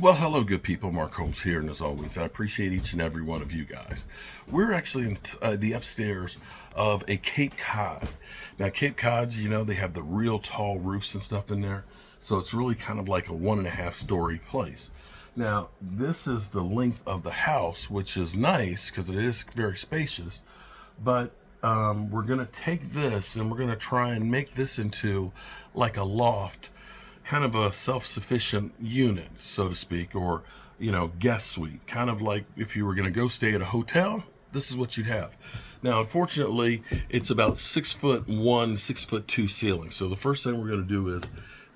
Well, hello, good people. Mark Holmes here, and as always, I appreciate each and every one of you guys. We're actually in the upstairs of a Cape Cod. Now, Cape Cods, they have the real tall roofs and stuff in there, so it's really kind of like a 1.5-story place. Now, this is the length of the house, which is nice because it is very spacious, but we're going to take this and we're going to try and make this into like a loft, kind of a self-sufficient unit, so to speak, or guest suite, kind of like if you were going to go stay at a hotel. This is what you'd have. Now, unfortunately, it's about 6'1", 6'2" ceiling. So the first thing we're going to do is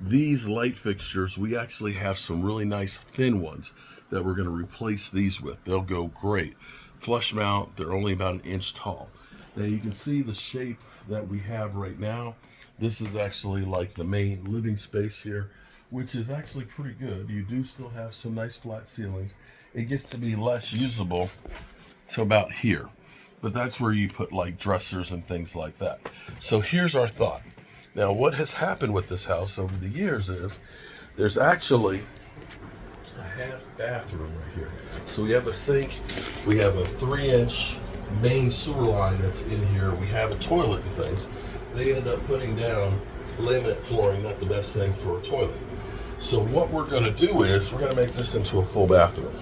these light fixtures. We actually have some really nice thin ones that we're going to replace these with. They'll go great. Flush mount. They're only about 1 inch tall. Now you can see the shape that we have right now. This is actually like the main living space here, which is actually pretty good. You do still have some nice flat ceilings. It gets to be less usable to about here, but that's where you put like dressers and things like that. So here's our thought. Now, what has happened with this house over the years is there's actually a half bathroom right here. So we have a sink, we have a 3-inch main sewer line that's in here, we have a toilet and things. They ended up putting down laminate flooring, not the best thing for a toilet. So what we're going to do is we're going to make this into a full bathroom.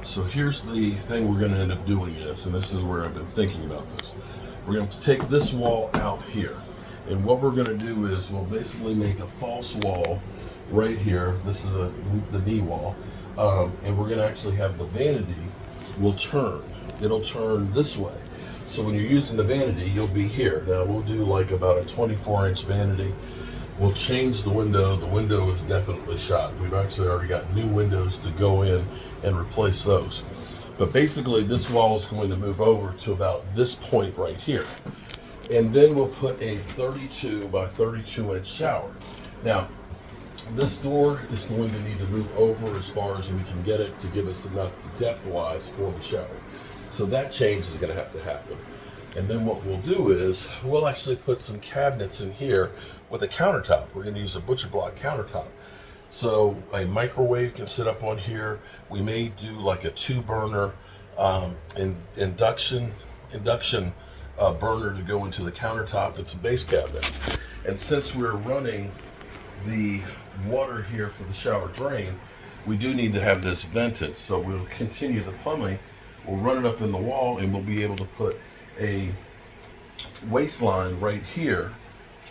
So here's the thing we're going to end up doing is, and this is where I've been thinking about this. We're going to take this wall out here. And what we're going to do is we'll basically make a false wall right here. This is the knee wall. And we're going to actually have the vanity will turn. It'll turn this way. So when you're using the vanity, you'll be here. Now we'll do like about a 24-inch vanity. We'll change the window. The window is definitely shot. We've actually already got new windows to go in and replace those. But basically this wall is going to move over to about this point right here. And then we'll put a 32 by 32-inch shower. Now, this door is going to need to move over as far as we can get it to give us enough depth-wise for the shower. So that change is going to have to happen. And then what we'll do is we'll actually put some cabinets in here with a countertop. We're going to use a butcher block countertop. So a microwave can sit up on here. We may do like a 2-burner induction burner to go into the countertop. It's a base cabinet. And since we're running the water here for the shower drain, we do need to have this vented. So we'll continue the plumbing. We'll run it up in the wall, and we'll be able to put a waistline right here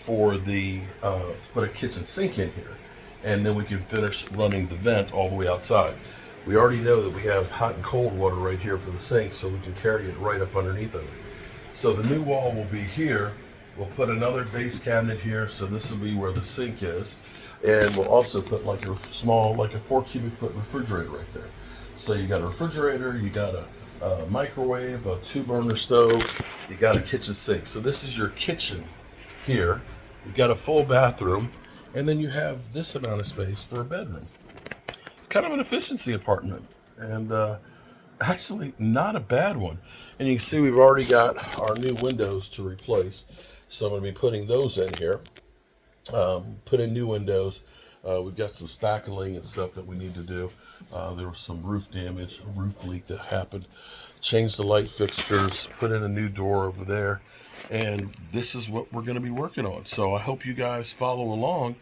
for the put a kitchen sink in here, and then we can finish running the vent all the way outside. We already know that we have hot and cold water right here for the sink, so we can carry it right up underneath of it. So the new wall will be here. We'll put another base cabinet here, so this will be where the sink is, and we'll also put like a small, like a 4 cubic foot refrigerator right there. So you got a refrigerator, you got a microwave, a 2-burner stove, you got a kitchen sink. So this is your kitchen here. You've got a full bathroom, and then you have this amount of space for a bedroom. It's kind of an efficiency apartment, and actually not a bad one. And you can see we've already got our new windows to replace, so I'm going to be putting those in here. Put in new windows. We've got some spackling and stuff that we need to do. There was some roof damage, a roof leak that happened. Changed the light fixtures, put in a new door over there, and this is what we're going to be working on. So I hope you guys follow along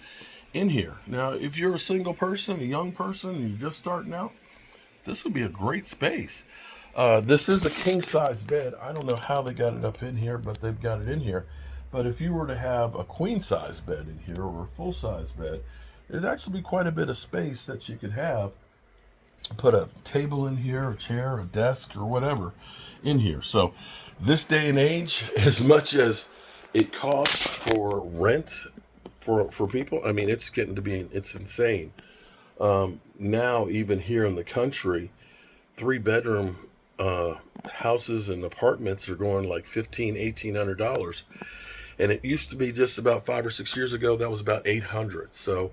in here. Now, if you're a single person, a young person, and you're just starting out, this would be a great space. This is a king-size bed. I don't know how they got it up in here, but they've got it in here. But if you were to have a queen-size bed in here or a full-size bed, it'd actually be quite a bit of space that you could have. Put a table in here, a chair, a desk, or whatever in here. So this day and age, as much as it costs for rent for people, I mean, it's getting to be, it's insane. Now, even here in the country, 3-bedroom houses and apartments are going like $1,500–$1,800. And it used to be just about 5 or 6 years ago, that was about $800. So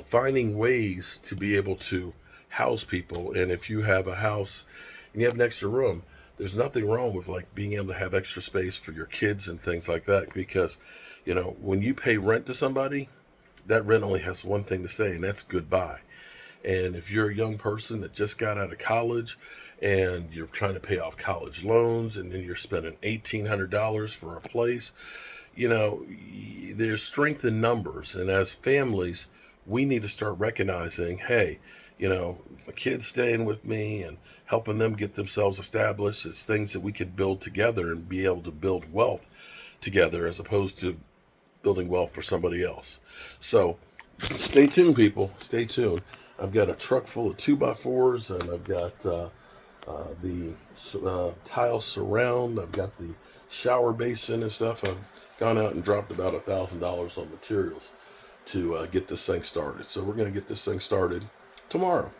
finding ways to be able to house people, and if you have a house and you have an extra room, there's nothing wrong with like being able to have extra space for your kids and things like that, because when you pay rent to somebody, that rent only has one thing to say, and that's goodbye. And if you're a young person that just got out of college and you're trying to pay off college loans and then you're spending $1,800 for a place, there's strength in numbers. And as families, we need to start recognizing, hey, my kids staying with me and helping them get themselves established is things that we could build together and be able to build wealth together as opposed to building wealth for somebody else. So stay tuned, people. Stay tuned. I've got a truck full of 2x4s, and I've got the tile surround. I've got the shower basin and stuff. I've gone out and dropped about $1,000 on materials to get this thing started. So we're going to get this thing started tomorrow.